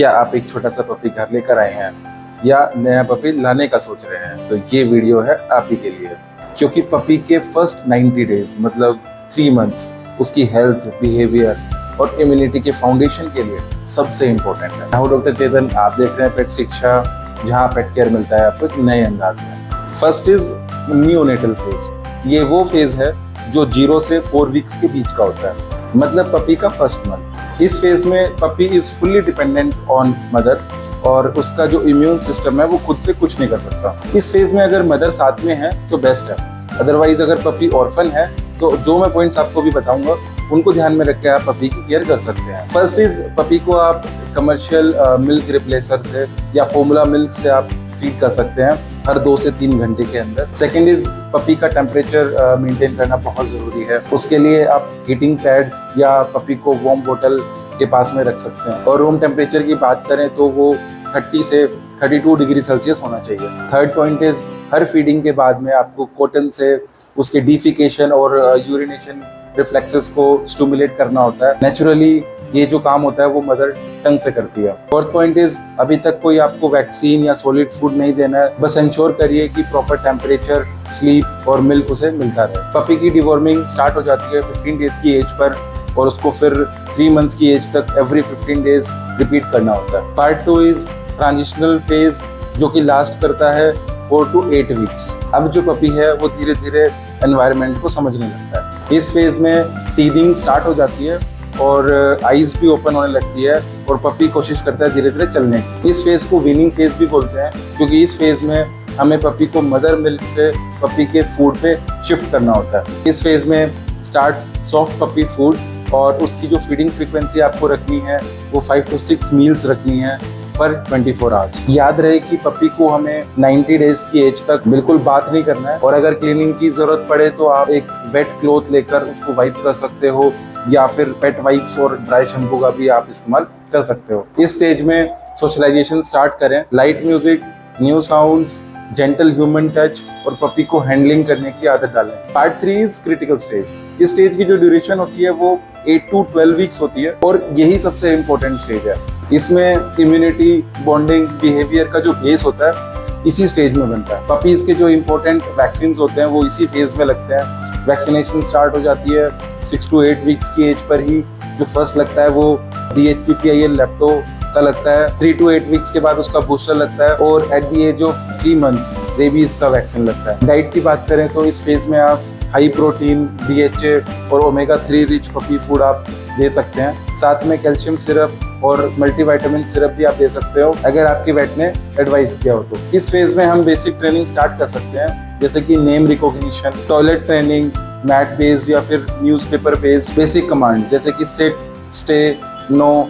क्या आप एक छोटा सा पपी घर लेकर आए हैं या नया पपी लाने का सोच रहे हैं, तो ये वीडियो है आप ही के लिए। क्योंकि पपी के फर्स्ट 90 डेज मतलब 3 मंथ्स उसकी हेल्थ, बिहेवियर और इम्यूनिटी के फाउंडेशन के लिए सबसे इम्पोर्टेंट है। मैं हूं डॉक्टर चेतन, आप देख रहे हैं पेट शिक्षा, जहां पेट केयर मिलता है आपको एक नए अंदाज में। First is neonatal phase. ये वो फेज है जो 0 से 4 वीक्स के बीच का होता है, मतलब पपी का फर्स्ट मंथ। इस फेज में puppy is fully dependent on mother और उसका जो इम्यून सिस्टम है वो खुद से कुछ नहीं कर सकता। इस फेज में अगर मदर साथ में है तो बेस्ट है, अदरवाइज अगर पपी ऑर्फन है तो जो मैं पॉइंट्स आपको भी बताऊंगा उनको ध्यान में रख के आप पपी की केयर कर सकते हैं। फर्स्ट इज पपी को आप कमर्शियल मिल्क रिप्लेसर से या फॉर्मूला मिल्क से आप फीड कर सकते हैं हर 2 से 3 घंटे के अंदर। सेकेंड इज पपी का टेम्परेचर मेंटेन करना बहुत जरूरी है। उसके लिए आप हीटिंग पैड या पपी को वार्म बोतल के पास में रख सकते हैं। और रूम टेम्परेचर की बात करें तो वो 30 से 32 डिग्री सेल्सियस होना चाहिए। Third point is her feeding के बाद में आपको कॉटन से उसके डिफिकेशन और यूरिनेशन रिफ्लेक्सेस को स्टिमुलेट करना होता है। नेचुरली ये जो काम होता है वो मदर टंग से करती है। फोर्थ पॉइंट इज अभी तक कोई आपको वैक्सीन या सॉलिड फूड नहीं देना है, बस इंश्योर करिए कि प्रॉपर टेम्परेचर, स्लीप और मिल्क उसे मिलता रहे। पपी की डिवॉर्मिंग स्टार्ट हो जाती है 15 डेज की एज पर और उसको फिर 3 मंथ्स की एज तक एवरी 15 डेज रिपीट करना होता है। पार्ट 2 इज ट्रांजिशनल फेज, जो कि लास्ट करता है 4 to 8 वीक्स। अब जो पपी है वो धीरे धीरे एनवायरनमेंट को समझने लगता है। इस फेज में टीदिंग स्टार्ट हो जाती है और आईज भी ओपन होने लगती है और पपी कोशिश करता है धीरे धीरे चलने की। इस फेज को वीनिंग फेज भी बोलते हैं, क्योंकि इस फेज में हमें पपी को मदर मिल्क से पपी के फूड पे शिफ्ट करना होता है। इस फेज में स्टार्ट सॉफ्ट पपी फूड और उसकी जो फीडिंग फ्रीक्वेंसी आपको रखनी है वो 5 to 6 मील्स रखनी है पर 24 आवर्स। याद रहे कि पपी को हमें 90 डेज की एज तक बिल्कुल बात नहीं करना है और अगर क्लीनिंग की जरूरत पड़े तो आप एक वेट क्लॉथ लेकर उसको वाइप कर सकते हो या फिर पेट वाइप्स और ड्राई शैम्पू का भी आप इस्तेमाल कर सकते हो। इस स्टेज में सोशलाइजेशन स्टार्ट करें, light music, new sounds, gentle human touch और पपी को हैंडलिंग करने की आदत डालें। Part 3 is critical stage. इस स्टेज की जो ड्यूरेशन होती है वो 8 to 12 वीक्स होती है और यही सबसे इम्पोर्टेंट स्टेज है। इसमें इम्यूनिटी, बॉन्डिंग, बिहेवियर का जो बेस होता है इसी स्टेज में बनता है। पपीज के जो इम्पोर्टेंट वैक्सीन होते हैं वो इसी फेज में लगते हैं। वैक्सीनेशन स्टार्ट हो जाती है 6 to 8 वीक्स की एज पर ही। जो फर्स्ट लगता है वो DHPTIL लेप्टो का लगता है। 3 to 8 वीक्स के बाद उसका बूस्टर लगता है और at the age of 3 months rabies का वैक्सीन लगता है। डाइट की बात करें तो इस फेज में आप हाई प्रोटीन, DHA और ओमेगा 3 रिच पपी फूड आप दे सकते हैं। साथ में कैल्शियम सिरप और मल्टीविटामिन सिरप भी आप दे सकते हो अगर आपके वेट ने एडवाइस किया हो तो। इस फेज में हम बेसिक ट्रेनिंग स्टार्ट कर सकते हैं, जैसे कि name recognition, toilet training, mat based या फिर न्यूज़पेपर बेस्ड बेसिक कमांड जैसे कि सिट, स्टे, नो।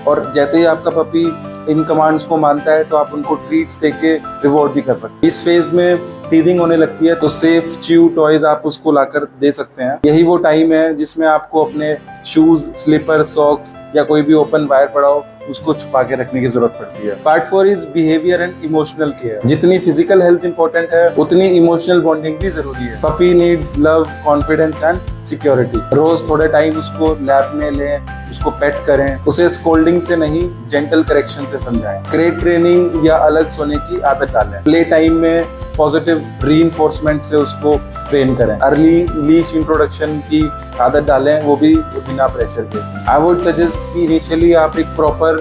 और जैसे ही आपका पपी इन कमांड्स को मानता है तो आप उनको ट्रीट्स देके रिवॉर्ड भी कर सकते हैं। इस फेज में टीदिंग होने लगती है तो सेफ च्यू टॉयज आप उसको लाकर दे सकते हैं। यही वो टाइम है जिसमें आपको अपने शूज, स्लीपर, सॉक्स या कोई भी ओपन वायर पड़ा हो उसको छुपा के रखने की जरूरत पड़ती है। Part 4 is behaviour and emotional care. जितनी फिजिकल हेल्थ इंपॉर्टेंट है उतनी इमोशनल बॉन्डिंग भी जरूरी है। Puppy needs love, confidence and security. रोज थोड़े टाइम उसको लैब में लें, उसको पेट करें, उसे स्कोल्डिंग से नहीं जेंटल करेक्शन से समझाएं। क्रेट ट्रेनिंग या अलग सोने की आदत डालें। प्ले टाइम में पॉजिटिव रीइंफोर्समेंट से उसको ट्रेन करें। अर्ली लीश इंट्रोडक्शन की आदत डालें, वो भी बिना प्रेशर के। आई वुड सजेस्ट कि इनिशियली आप एक proper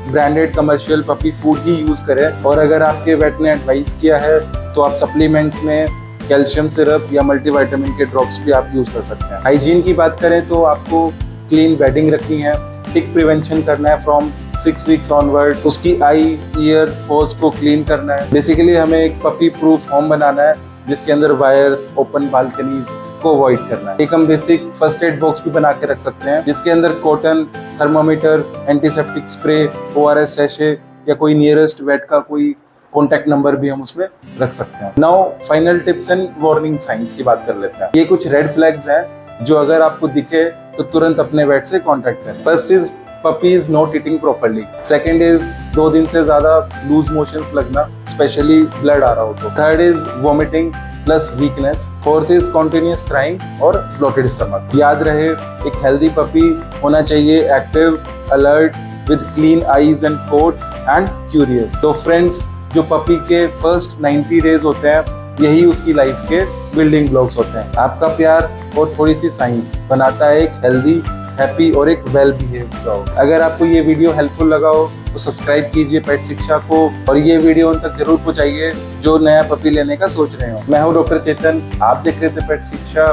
branded commercial puppy food ही यूज करें और अगर आपके वेट ने एडवाइस किया है तो आप सप्लीमेंट्स में कैल्शियम सिरप या मल्टीविटामिन के ड्रॉप्स भी आप यूज कर सकते हैं। हाइजीन की बात करें तो आपको क्लीन बेडिंग रखनी है, टिक प्रिवेंशन करना है फ्रॉम 6 वीक्स ऑनवर्ड, उसकी आई, ईयर, पोज को क्लीन करना है। बेसिकली हमें एक पपी प्रूफ होम बनाना है जिसके अंदर वायर्स, ओपन बालकनीज को अवॉइड करना है। एक हम बेसिक फर्स्ट एड बॉक्स भी बना के रख सकते हैं जिसके अंदर cotton, thermometer, antiseptic spray, ORS sachet या कोई नियरेस्ट वेट का कोई कॉन्टैक्ट नंबर भी हम उसमें रख सकते हैं। Now final tips and warning science की बात कर लेते हैं। ये कुछ रेड फ्लैग्स हैं जो अगर आपको दिखे तो तुरंत अपने वेट से कॉन्टैक्ट करें। First is puppy is not eating properly. Second is 2 दिन से ज्यादा लूज मोशंस लगना, स्पेशली ब्लड आ रहा हो तो। Third is vomiting plus weakness. Fourth is continuous crying और ब्लॉटेड स्टमक। याद रहे एक हेल्दी पपी होना चाहिए active, alert, with clean eyes and coat and curious. So friends, जो पपी के फर्स्ट 90 डेज होते हैं यही उसकी लाइफ के बिल्डिंग ब्लॉक्स होते हैं। आपका प्यार और थोड़ी सी साइंस बनाता है एक हेल्दी, हैप्पी और एक वेल बिहेव्ड डॉग। अगर आपको ये वीडियो हेल्पफुल लगा हो तो सब्सक्राइब कीजिए पेट शिक्षा को और ये वीडियो उन तक जरूर पहुंचाइए जो नया पपी लेने का सोच रहे हो। मैं हूं डॉक्टर चेतन, आप देख रहे थे पेट शिक्षा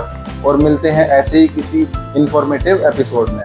और मिलते हैं ऐसे ही किसी इंफॉर्मेटिव एपिसोड में।